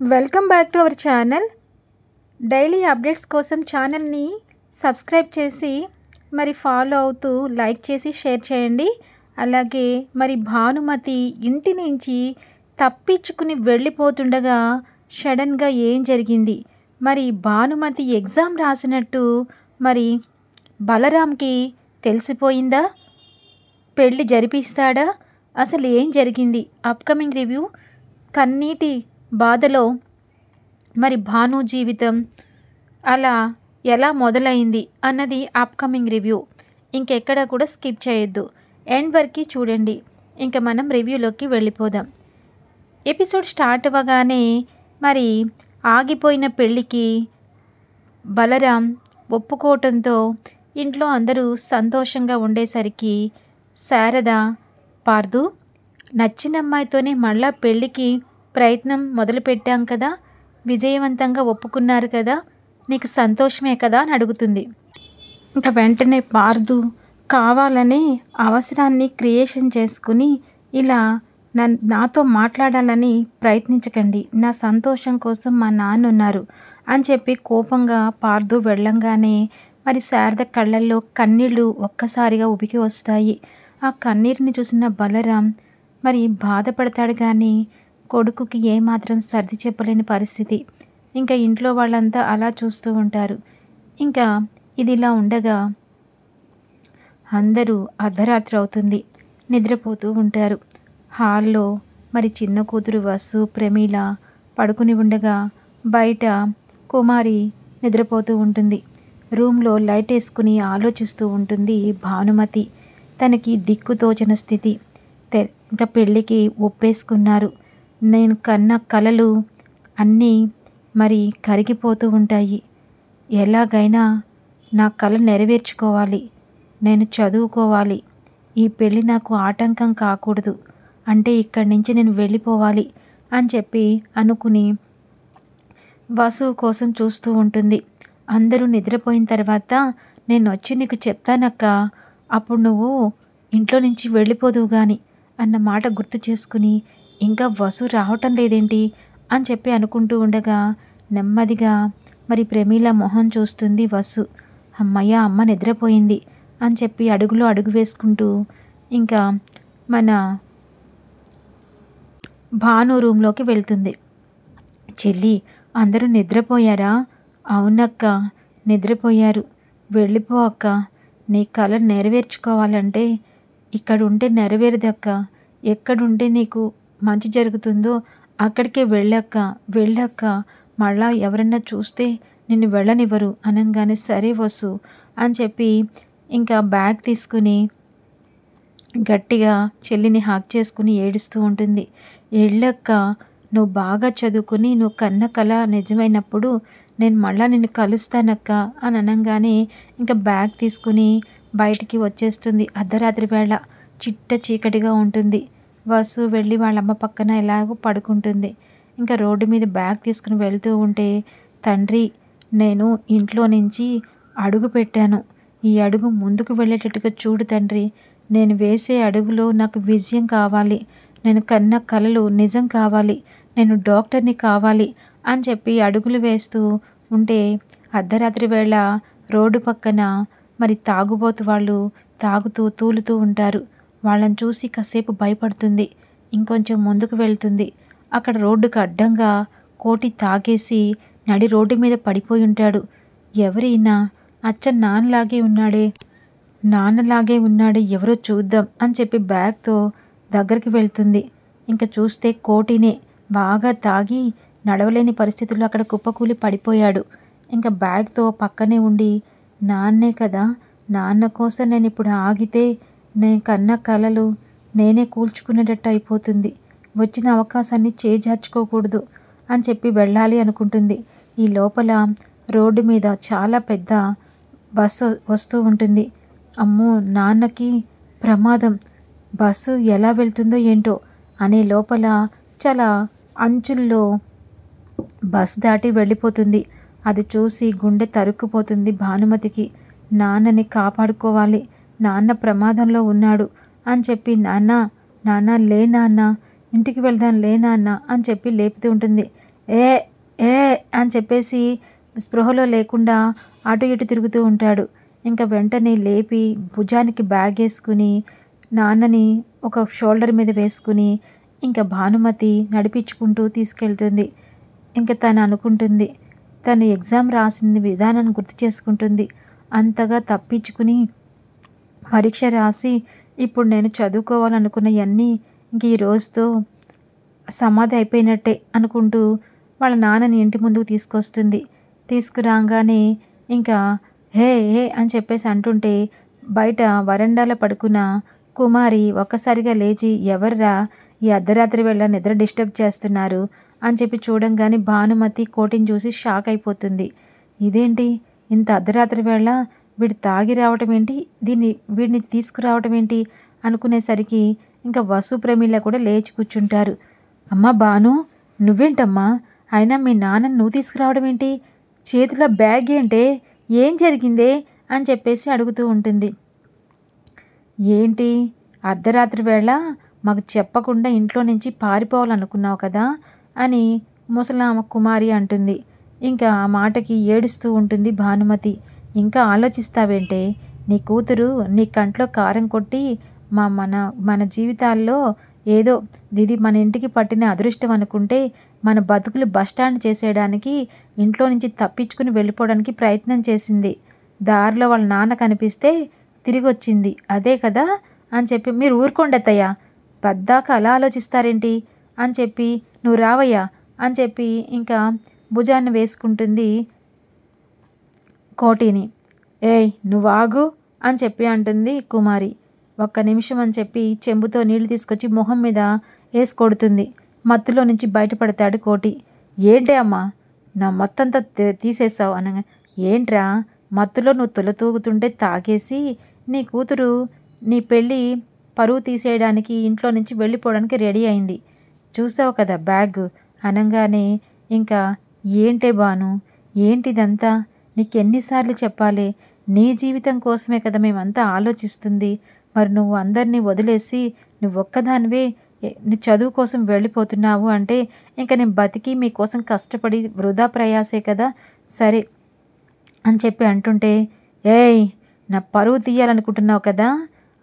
Welcome back to our channel. Daily updates కోసం ఛానల్ని subscribe చేసి మరి ఫాలో అవుతూ లైక్ చేసి షేర్ చేయండి. అలాగే మరి భానుమతి ఇంటి నుంచి తప్పించుకుని వెళ్ళిపోతుండగా సడన్గా ఏం జరిగింది, మరి భానుమతి ఎగ్జామ్ రాసినట్టు మరి బలరాంకి తెలిసిపోయిందా? పెళ్ళి జరిపిస్తాడా? అసలు ఏం జరిగింది? Upcoming review. కన్నీటి బాధలో మరి భాను జీవితం అలా ఎలా మొదలైంది అన్నది అప్కమింగ్ రివ్యూ. ఇంకెక్కడ కూడా స్కిప్ చేయొద్దు, ఎండ్ వరకు చూడండి. ఇంకా మనం రివ్యూలోకి వెళ్ళిపోదాం. ఎపిసోడ్ స్టార్ట్ అవ్వగానే మరి ఆగిపోయిన పెళ్ళికి బలరాం ఒప్పుకోవటంతో ఇంట్లో అందరూ సంతోషంగా ఉండేసరికి శారద, పార్దు నచ్చిన అమ్మాయితోనే మళ్ళా పెళ్ళికి ప్రయత్నం మొదలుపెట్టాం కదా, విజయవంతంగా ఒప్పుకున్నారు కదా, నీకు సంతోషమే కదా అని అడుగుతుంది. ఇంకా వెంటనే పార్దు కావాలనే అవసరాన్ని క్రియేషన్ చేసుకుని ఇలా నాతో మాట్లాడాలని ప్రయత్నించకండి, నా సంతోషం కోసం మా నాన్న ఉన్నారు అని చెప్పి కోపంగా పార్దు వెళ్ళంగానే మరి శారద కళ్ళల్లో కన్నీళ్ళు ఒక్కసారిగా ఉబికి వస్తాయి. ఆ కన్నీరుని చూసిన బలరాం మరి బాధపడతాడు, కానీ కొడుకుకి ఏమాత్రం సర్ది చెప్పలేని పరిస్థితి. ఇంకా ఇంట్లో వాళ్ళంతా అలా చూస్తూ ఉంటారు. ఇంకా ఇది ఇలా ఉండగా అందరూ అర్ధరాత్రి అవుతుంది, నిద్రపోతూ ఉంటారు. హాల్లో మరి చిన్న కూతురు వసు, ప్రమీల పడుకుని ఉండగా బయట కుమారి నిద్రపోతూ ఉంటుంది. రూమ్లో లైట్ వేసుకుని ఆలోచిస్తూ ఉంటుంది భానుమతి. తనకి దిక్కుతోచని స్థితి. ఇంకా పెళ్ళికి ఒప్పేసుకున్నారు. నేను కన్న కలలు అన్నీ మరి కరిగిపోతూ ఉంటాయి. ఎలాగైనా నా కళ నెరవేర్చుకోవాలి, నేను చదువుకోవాలి, ఈ పెళ్ళి నాకు ఆటంకం కాకూడదు, అంటే ఇక్కడి నుంచి నేను వెళ్ళిపోవాలి అని చెప్పి అనుకుని వసు కోసం చూస్తూ ఉంటుంది. అందరూ నిద్రపోయిన తర్వాత నేను వచ్చి నీకు చెప్తానక్క, అప్పుడు నువ్వు ఇంట్లో నుంచి వెళ్ళిపోదువు కానీ అన్న మాట గుర్తు చేసుకుని ఇంకా వసు రావటం లేదేంటి అని చెప్పి అనుకుంటూ ఉండగా నెమ్మదిగా మరి ప్రమీల మొహం చూస్తుంది వసు. అమ్మయ్య, అమ్మ నిద్రపోయింది అని చెప్పి అడుగులో అడుగు వేసుకుంటూ ఇంకా మన భాను రూమ్లోకి వెళ్తుంది. చెల్లి, అందరూ నిద్రపోయారా? అవునక్క, నిద్రపోయారు. వెళ్ళిపో అక్క, నీ కళ నెరవేర్చుకోవాలంటే ఇక్కడ ఉంటే నెరవేరదక్క, ఎక్కడుంటే నీకు మంచి జరుగుతుందో అక్కడికే వెళ్ళక్క, మళ్ళా ఎవరన్నా చూస్తే నిన్ను వెళ్ళనివ్వరు అనగానే సరే వసు అని చెప్పి ఇంకా బ్యాగ్ తీసుకుని గట్టిగా చెల్లిని హాక్ చేసుకుని ఏడుస్తూ ఉంటుంది. వెళ్ళక్క, నువ్వు బాగా చదువుకుని నువ్వు కన్న కళ నిజమైనప్పుడు నేను మళ్ళా నిన్ను కలుస్తానక్క అని అనగానే ఇంకా బ్యాగ్ తీసుకుని బయటికి వచ్చేస్తుంది. అర్ధరాత్రి వేళ చిట్ట చీకటిగా ఉంటుంది. వసు వెళ్ళి వాళ్ళమ్మ పక్కన ఎలాగో పడుకుంటుంది. ఇంకా రోడ్డు మీద బ్యాగ్ తీసుకుని వెళ్తూ ఉంటే, తండ్రి నేను ఇంట్లో నుంచి అడుగు పెట్టాను, ఈ అడుగు ముందుకు వెళ్ళేటట్టుగా చూడు తండ్రి, నేను వేసే అడుగులో నాకు విజయం కావాలి, నేను కన్న కలలు నిజం కావాలి, నేను డాక్టర్ని కావాలి అని చెప్పి అడుగులు వేస్తూ ఉంటే అర్ధరాత్రి వేళ రోడ్డు పక్కన మరి తాగుబోతు వాళ్ళు తాగుతూ తూలుతూ ఉంటారు. వాళ్ళని చూసి కాసేపు భయపడుతుంది. ఇంకొంచెం ముందుకు వెళ్తుంది. అక్కడ రోడ్డుకు అడ్డంగా కోటి తాగేసి నడి రోడ్డు మీద పడిపోయి ఉంటాడు. ఎవరైనా అచ్చ నాన్నలాగే ఉన్నాడే, ఎవరో చూద్దాం అని చెప్పి బ్యాగ్తో దగ్గరికి వెళ్తుంది. ఇంకా చూస్తే కోటినే బాగా తాగి నడవలేని పరిస్థితుల్లో అక్కడ కుప్పకూలి పడిపోయాడు. ఇంకా బ్యాగ్తో పక్కనే ఉండి, నాన్నే కదా, నాన్న కోసం నేను ఇప్పుడు ఆగితే నేను కన్న కలలు నేనే కూల్చుకునేటట్టు అయిపోతుంది, వచ్చిన అవకాశాన్ని చేజార్చుకోకూడదు అని చెప్పి వెళ్ళాలి అనుకుంటుంది. ఈ లోపల రోడ్డు మీద చాలా పెద్ద బస్సు వస్తూ ఉంటుంది. అమ్మో, నాన్నకి ప్రమాదం, బస్సు ఎలా వెళ్తుందో ఏంటో అనే లోపల చాలా అంచుల్లో బస్ దాటి వెళ్ళిపోతుంది. అది చూసి గుండె తరుక్కుపోతుంది భానుమతికి. నాన్నని కాపాడుకోవాలి, నాన్న ప్రమాదంలో ఉన్నాడు అని చెప్పి నాన్న లే నాన్న, ఇంటికి వెళ్దాం లే నాన్న అని చెప్పి లేపుతూ ఉంటుంది. ఏ ఏ అని చెప్పేసి స్పృహలో లేకుండా అటు ఇటు తిరుగుతూ ఉంటాడు. ఇంకా వెంటనే లేపి భుజానికి బ్యాగ్ వేసుకుని నాన్నని ఒక షోల్డర్ మీద వేసుకుని ఇంకా భానుమతి నడిపించుకుంటూ తీసుకెళ్తుంది. ఇంకా తను అనుకుంటుంది, తను ఎగ్జామ్ రాసిన విధానాన్ని గుర్తు చేసుకుంటుంది. అంతగా తప్పించుకుని పరీక్ష రాసి ఇప్పుడు నేను చదువుకోవాలనుకున్నవన్నీ ఇంక ఈ రోజుతో సమాధి అయిపోయినట్టే అనుకుంటూ వాళ్ళ నాన్నని ఇంటి ముందుకు తీసుకొస్తుంది. తీసుకురాగానే ఇంకా హే హే అని చెప్పేసి అంటుంటే బయట వరండాలో పడుకున్న కుమారి ఒక్కసారిగా లేచి, ఎవర్రా ఈ అర్ధరాత్రి వేళ నిద్ర డిస్టర్బ్ చేస్తున్నారు అని చెప్పి చూడంగానే భానుమతి కోటిని చూసి షాక్ అయిపోతుంది. ఇదేంటి ఇంత అర్ధరాత్రి వేళ వీడు తాగి రావటం ఏంటి, వీడిని తీసుకురావటం ఏంటి అనుకునేసరికి ఇంకా వసు ప్రమీల కూడా లేచి కూర్చుంటారు. అమ్మా భాను, నువ్వేంటమ్మా, అయినా మీ నాన్నని నువ్వు తీసుకురావడం ఏంటి, చేతిలో బ్యాగ్ ఏంటే, ఏం జరిగిందే అని చెప్పేసి అడుగుతూ ఉంటుంది. ఏంటి అర్ధరాత్రి వేళ మాకు చెప్పకుండా ఇంట్లో నుంచి పారిపోవాలనుకున్నావు కదా అని ముసలామ కుమారి అంటుంది. ఇంకా ఆ మాటకి ఏడుస్తూ ఉంటుంది భానుమతి. ఇంకా ఆలోచిస్తావేంటే, నీ కూతురు నీ కంట్లో కారం కొట్టి మన జీవితాల్లో ఏదో ఇది మన ఇంటికి పట్టిన అదృష్టం అనుకుంటే మన బతుకులు బస్టాండ్ చేసేయడానికి ఇంట్లో నుంచి తప్పించుకుని వెళ్ళిపోవడానికి ప్రయత్నం చేసింది. దారిలో వాళ్ళ నాన్న కనిపిస్తే తిరిగి వచ్చింది, అదే కదా అని చెప్పి మీరు ఊరుకోండి అత్తయ్య, పద్దాక అలా ఆలోచిస్తారేంటి అని చెప్పి నువ్వు రావయ్యా అని చెప్పి ఇంకా భుజాన్ని వేసుకుంటుంది కోటిని. ఏయ్ నువ్వు ఆగు అని చెప్పి అంటుంది కుమారి. ఒక్క నిమిషం అని చెప్పి చెంబుతో నీళ్లు తీసుకొచ్చి మొహం మీద వేసి కొడుతుంది. మత్తులో నుంచి బయటపడతాడు కోటి. ఏంటి అమ్మా నా మొత్తంతా తీసేసావు అనగా, ఏంట్రా మత్తులో నువ్వు తొలతూగుతుంటే తాగేసి నీ కూతురు నీ పెళ్ళి పరువు తీసేయడానికి ఇంట్లో నుంచి వెళ్ళిపోవడానికి రెడీ అయింది, చూసావు కదా బ్యాగ్ అనగానే ఇంకా ఏంటే బాను, ఏంటిదంతా, నీకెన్నిసార్లు చెప్పాలి, నీ జీవితం కోసమే కదా మేమంతా ఆలోచిస్తుంది. మరి నువ్వు అందరినీ వదిలేసి నువ్వు ఒక్కదానివే నీ చదువు కోసం వెళ్ళిపోతున్నావు అంటే ఇంకా నేను బతికి మీకోసం కష్టపడి వృధా ప్రయాసే కదా, సరే అని చెప్పి అంటుంటే, ఏయ్ నా పరువు తీయాలనుకుంటున్నావు కదా,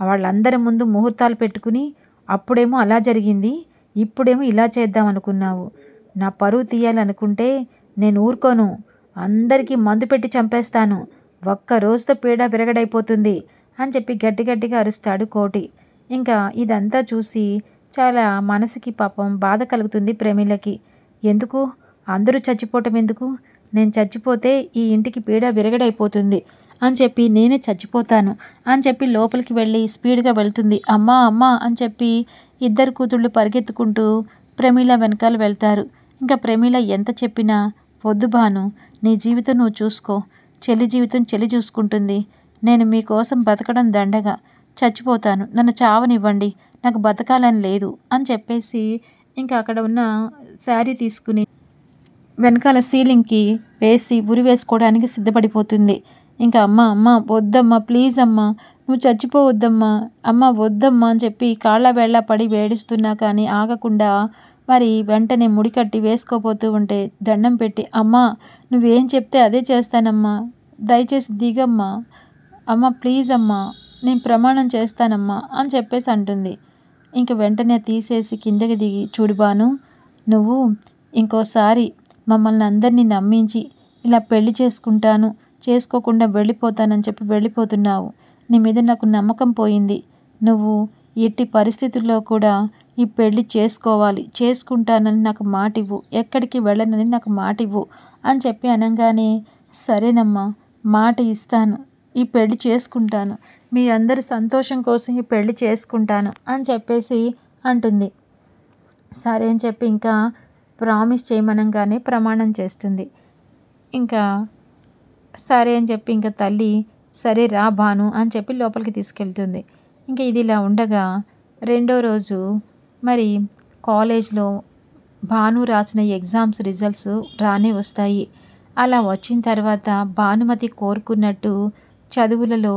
వాళ్ళందరి ముందు ముహూర్తాలు పెట్టుకుని అప్పుడేమో అలా జరిగింది, ఇప్పుడేమో ఇలా చేద్దాం అనుకున్నావు. నా పరువు తీయాలనుకుంటే నేను ఊరుకోను, అందరికీ మందు పెట్టి చంపేస్తాను, ఒక్క రోజుతో పీడ విరగడైపోతుంది అని చెప్పి గట్టి గట్టిగా అరుస్తాడు కోటి. ఇంకా ఇదంతా చూసి చాలా మనసుకి పాపం బాధ కలుగుతుంది ప్రమీలకి. ఎందుకు అందరూ చచ్చిపోవటం ఎందుకు, నేను చచ్చిపోతే ఈ ఇంటికి పీడ విరగడైపోతుంది అని చెప్పి నేనే చచ్చిపోతాను అని చెప్పి లోపలికి వెళ్ళి స్పీడ్గా వెళ్తుంది. అమ్మా అమ్మా అని చెప్పి ఇద్దరు కూతుళ్ళు పరిగెత్తుకుంటూ ప్రమీల వెనకాల వెళ్తారు. ఇంకా ప్రమీల ఎంత చెప్పినా, వద్దు భాను, నీ జీవితం నువ్వు చూసుకో, చెల్లి జీవితం చెల్లి చూసుకుంటుంది, నేను మీకోసం బతకడం దండగా, చచ్చిపోతాను, నన్ను చావనివ్వండి, నాకు బతకాలని లేదు అని చెప్పేసి ఇంకా అక్కడ ఉన్న శారీ తీసుకుని వెనకాల సీలింగ్కి వేసి ఉరి వేసుకోవడానికి సిద్ధపడిపోతుంది. ఇంకా అమ్మ అమ్మ వద్దమ్మా, ప్లీజ్ అమ్మా, నువ్వు చచ్చిపోవద్దమ్మా, అమ్మ వద్దమ్మా అని చెప్పి కాళ్ళ వేళ్ళ పడి వేడిస్తున్నా కానీ ఆగకుండా మరి వెంటనే ముడికట్టి వేసుకోపోతూ ఉంటే దండం పెట్టి, అమ్మా నువ్వేం చెప్తే అదే చేస్తానమ్మా, దయచేసి దిగమ్మా, అమ్మ ప్లీజ్ అమ్మా, నేను ప్రమాణం చేస్తానమ్మా అని చెప్పేసి అంటుంది. ఇంక వెంటనే తీసేసి కిందకి దిగి, చూడుబాను, నువ్వు ఇంకోసారి మమ్మల్ని అందరినీ నమ్మించి ఇలా పెళ్లి చేసుకుంటాను, చేసుకోకుండా వెళ్ళిపోతానని చెప్పి వెళ్ళిపోతున్నావు. నీ మీద నాకు నమ్మకం పోయింది. నువ్వు ఎట్టి పరిస్థితుల్లో కూడా ఈ పెళ్లి చేసుకోవాలి, చేసుకుంటానని నాకు మాట ఇవ్వు, ఎక్కడికి వెళ్ళనని నాకు మాట ఇవ్వు అని చెప్పి అనగానే, సరేనమ్మా మాట ఇస్తాను, ఈ పెళ్లి చేసుకుంటాను, మీ అందరి సంతోషం కోసం ఈ పెళ్లి చేసుకుంటాను అని చెప్పేసి అంటుంది. సరే అని చెప్పి ఇంకా ప్రామిస్ చేయమనగానే ప్రమాణం చేస్తుంది. ఇంకా సరే అని చెప్పి ఇంకా తల్లి సరే రా భాను అని చెప్పి లోపలికి తీసుకెళ్తుంది. ఇంకా ఇది ఇలా ఉండగా రెండో రోజు మరి కాలేజ్లో భాను రాసిన ఎగ్జామ్స్ రిజల్ట్స్ రానే వస్తాయి. అలా వచ్చిన తర్వాత భానుమతి కోరుకున్నట్టు చదువులలో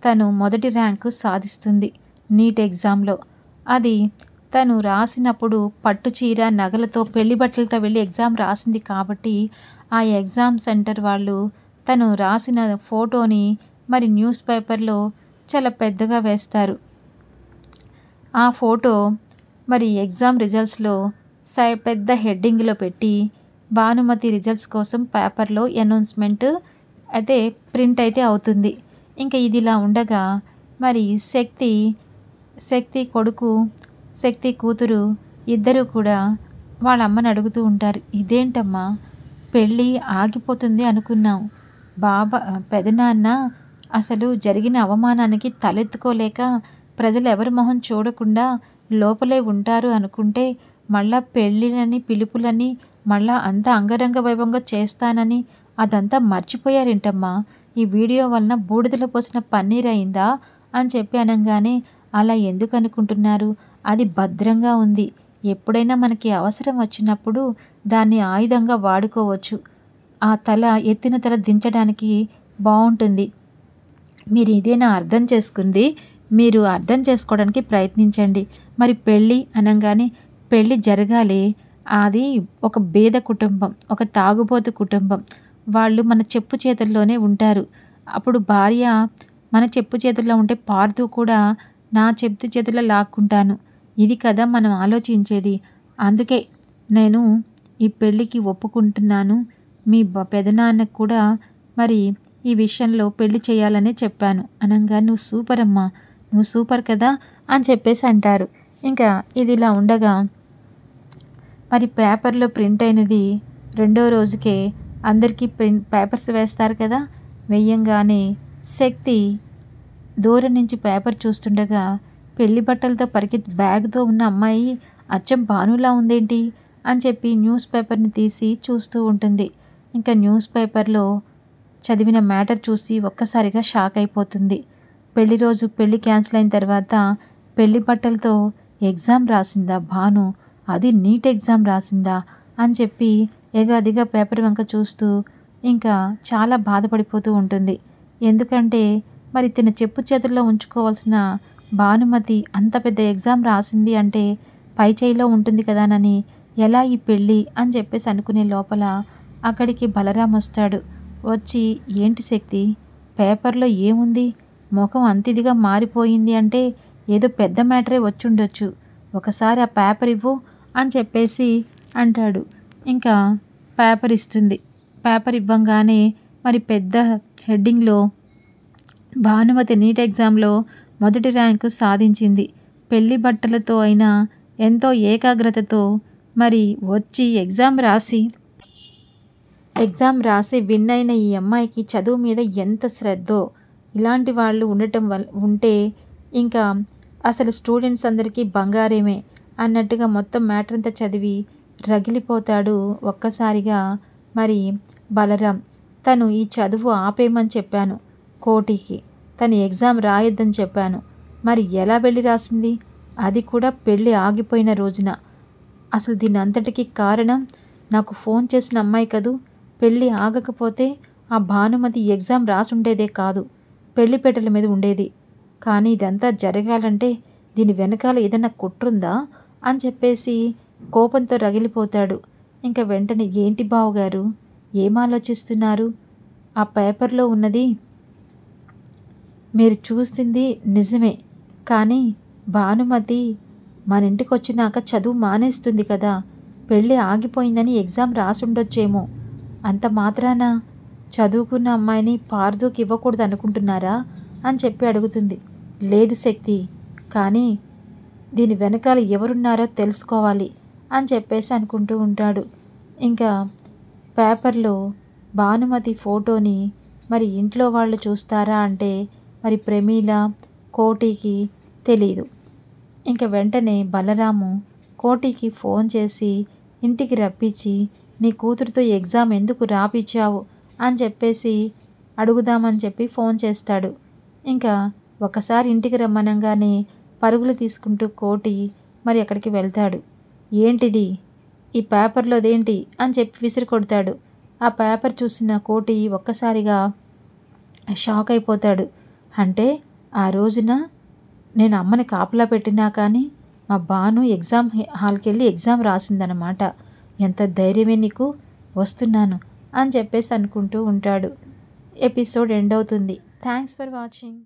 తను మొదటి ర్యాంకు సాధిస్తుంది నీట్ ఎగ్జామ్లో. అది తను రాసినప్పుడు పట్టు చీర నగలతో పెళ్లి బట్టలతో వెళ్ళి ఎగ్జామ్ రాసింది కాబట్టి ఆ ఎగ్జామ్ సెంటర్ వాళ్ళు తను రాసిన ఫోటోని మరి న్యూస్ పేపర్లో చాలా పెద్దగా వేస్తారు. ఆ ఫోటో మరి ఎగ్జామ్ రిజల్ట్స్లో పెద్ద హెడ్డింగ్లో పెట్టి భానుమతి రిజల్ట్స్ కోసం పేపర్లో అనౌన్స్మెంట్ అయితే ప్రింట్ అయితే అవుతుంది. ఇంకా ఇదిలా ఉండగా మరి శక్తి కొడుకు శక్తి కూతురు ఇద్దరు కూడా వాళ్ళ అమ్మని అడుగుతూ ఉంటారు, ఇదేంటమ్మా పెళ్ళి ఆగిపోతుంది అనుకున్నాం, పెదనాన్న అసలు జరిగిన అవమానానికి తలెత్తుకోలేక ప్రజలు ఎవరి మొహం చూడకుండా లోపలే ఉంటారు అనుకుంటే మళ్ళా పెళ్ళిలని పిలుపులని మళ్ళా అంతా అంగరంగ వైభవంగా చేస్తానని అదంతా మర్చిపోయారేంటమ్మా, ఈ వీడియో వలన బూడిదలో పోసిన పన్నీర్ అయిందా అని చెప్పి అనగానే, అలా ఎందుకు అనుకుంటున్నారు, అది భద్రంగా ఉంది, ఎప్పుడైనా మనకి అవసరం వచ్చినప్పుడు దాన్ని ఆయుధంగా వాడుకోవచ్చు, ఆ ఎత్తిన తల దించడానికి బాగుంటుంది, మీరు ఇదేనా అర్థం చేసుకుంది, మీరు అర్థం చేసుకోవడానికి ప్రయత్నించండి, మరి పెళ్ళి అనగానే పెళ్ళి జరగాలి, అది ఒక బేద కుటుంబం, ఒక తాగుబోతు కుటుంబం, వాళ్ళు మన చెప్పు చేతుల్లోనే ఉంటారు, అప్పుడు భార్య మన చెప్పు చేతుల్లో ఉంటే పార్దు కూడా నా చెప్పు చేతుల్లో లాక్కుంటాను, ఇది కదా మనం ఆలోచించేది, అందుకే నేను ఈ పెళ్ళికి ఒప్పుకుంటున్నాను, మీ పెదనాన్నకు కూడా మరి ఈ విషయంలో పెళ్లి చేయాలనే చెప్పాను అనగా, నువ్వు సూపర్ అమ్మా, నువ్వు సూపర్ కదా అని చెప్పేసి అంటారు. ఇంకా ఇదిలా ఉండగా మరి పేపర్లో ప్రింట్ అయినది రెండో రోజుకే అందరికీ పేపర్స్ వేస్తారు కదా, వెయ్యంగానే శక్తి దూరం నుంచి పేపర్ చూస్తుండగా పెళ్లి బట్టలతో బ్యాగ్తో ఉన్న అమ్మాయి అచ్చం భానులా ఉందేంటి అని చెప్పి న్యూస్ పేపర్ని తీసి చూస్తూ ఉంటుంది. ఇంకా న్యూస్ పేపర్లో చదివిన మ్యాటర్ చూసి ఒక్కసారిగా షాక్ అయిపోతుంది. పెళ్లి రోజు పెళ్లి క్యాన్సిల్ అయిన తర్వాత పెళ్లి బట్టలతో ఎగ్జామ్ రాసిందా భాను, అది నీట్ ఎగ్జామ్ రాసిందా అని చెప్పి ఎగాదిగా పేపర్ వంక చూస్తూ ఇంకా చాలా బాధపడిపోతూ ఉంటుంది. ఎందుకంటే మరి తన చెప్పు చేతుల్లో ఉంచుకోవాల్సిన భానుమతి అంత పెద్ద ఎగ్జామ్ రాసింది అంటే పై చేయిలో ఉంటుంది కదానని, ఎలా ఈ పెళ్ళి అని చెప్పేసి అనుకునే లోపల అక్కడికి బలరాం వస్తాడు. వచ్చి, ఏంటి శక్తి పేపర్లో ఏముంది, ముఖం అంతిదిగా మారిపోయింది అంటే ఏదో పెద్ద మ్యాటరే వచ్చుండొచ్చు, ఒకసారి ఆ పేపర్ ఇవ్వు అని చెప్పేసి అంటాడు. ఇంకా పేపర్ ఇస్తుంది. పేపర్ ఇవ్వంగానే మరి పెద్ద హెడ్డింగ్లో భానుమతి నీట్ ఎగ్జామ్లో మొదటి ర్యాంకు సాధించింది, పెళ్లి బట్టలతో అయినా ఎంతో ఏకాగ్రతతో మరి వచ్చి ఎగ్జామ్ రాసి విన్ అయిన ఈ అమ్మాయికి చదువు మీద ఎంత శ్రద్ధో, ఇలాంటి వాళ్ళు ఉంటే ఇంకా అసలు స్టూడెంట్స్ అందరికీ బంగారమే అన్నట్టుగా మొత్తం మ్యాటర్ అంతా చదివి రగిలిపోతాడు ఒక్కసారిగా. మరి బలరాం, తను ఈ చదువు ఆపేయమని చెప్పాను కోటికి, తను ఎగ్జామ్ రాయొద్దని చెప్పాను, మరి ఎలా వెళ్ళి రాసింది, అది కూడా పెళ్ళి ఆగిపోయిన రోజున, అసలు దీని అంతటికీ కారణం నాకు ఫోన్ చేసిన అమ్మాయి కదూ, పెళ్ళి ఆగకపోతే ఆ భానుమతి ఎగ్జామ్ రాసుండేదే కాదు, పెళ్లిపేటల మీద ఉండేది, కానీ ఇదంతా జరగాలంటే దీని వెనకాల ఏదైనా కుట్రుందా అని చెప్పేసి కోపంతో రగిలిపోతాడు. ఇంకా వెంటనే, ఏంటి బావగారు ఏం ఆలోచిస్తున్నారు, ఆ పేపర్లో ఉన్నది మీరు చూసింది నిజమే, కానీ భానుమతి మన ఇంటికి వచ్చినాక చదువు మానేస్తుంది కదా, పెళ్ళి ఆగిపోయిందని ఎగ్జామ్ రాసుండొచ్చేమో, అంత మాత్రాన చదువుకున్న అమ్మాయిని పార్దుకి ఇవ్వకూడదు అనుకుంటున్నారా అని చెప్పి అడుగుతుంది. లేదు శక్తి, కానీ దీని వెనకాల ఎవరున్నారో తెలుసుకోవాలి అని చెప్పేసి అనుకుంటూ ఉంటాడు. ఇంకా పేపర్లో భానుమతి ఫోటోని మరి ఇంట్లో వాళ్ళు చూస్తారా అంటే మరి ప్రమీల కోటికి తెలీదు. ఇంకా వెంటనే బలరాము కోటికి ఫోన్ చేసి ఇంటికి రప్పించి, నీ కూతురుతో ఎగ్జామ్ ఎందుకు రాపిచ్చావు అని చెప్పేసి అడుగుదామని చెప్పి ఫోన్ చేస్తాడు. ఇంకా ఒకసారి ఇంటికి రమ్మనంగానే పరుగులు తీసుకుంటూ కోటి మరి అక్కడికి వెళ్తాడు. ఏంటిది, ఈ పేపర్లోదేంటి అని చెప్పి విసిరి కొడతాడు. ఆ పేపర్ చూసిన కోటి ఒక్కసారిగా షాక్ అయిపోతాడు. అంటే ఆ రోజున నేను అమ్మని కాపలా పెట్టినా కానీ మా భాను ఎగ్జామ్ హాల్కి వెళ్ళి ఎగ్జామ్ రాసిందనమాట. ఎంత ధైర్యమే నీకు, వస్తున్నాను అని చెప్పేసి అనుకుంటూ ఉంటాడు. ఎపిసోడ్ ఎండ్ అవుతుంది. Thanks for watching.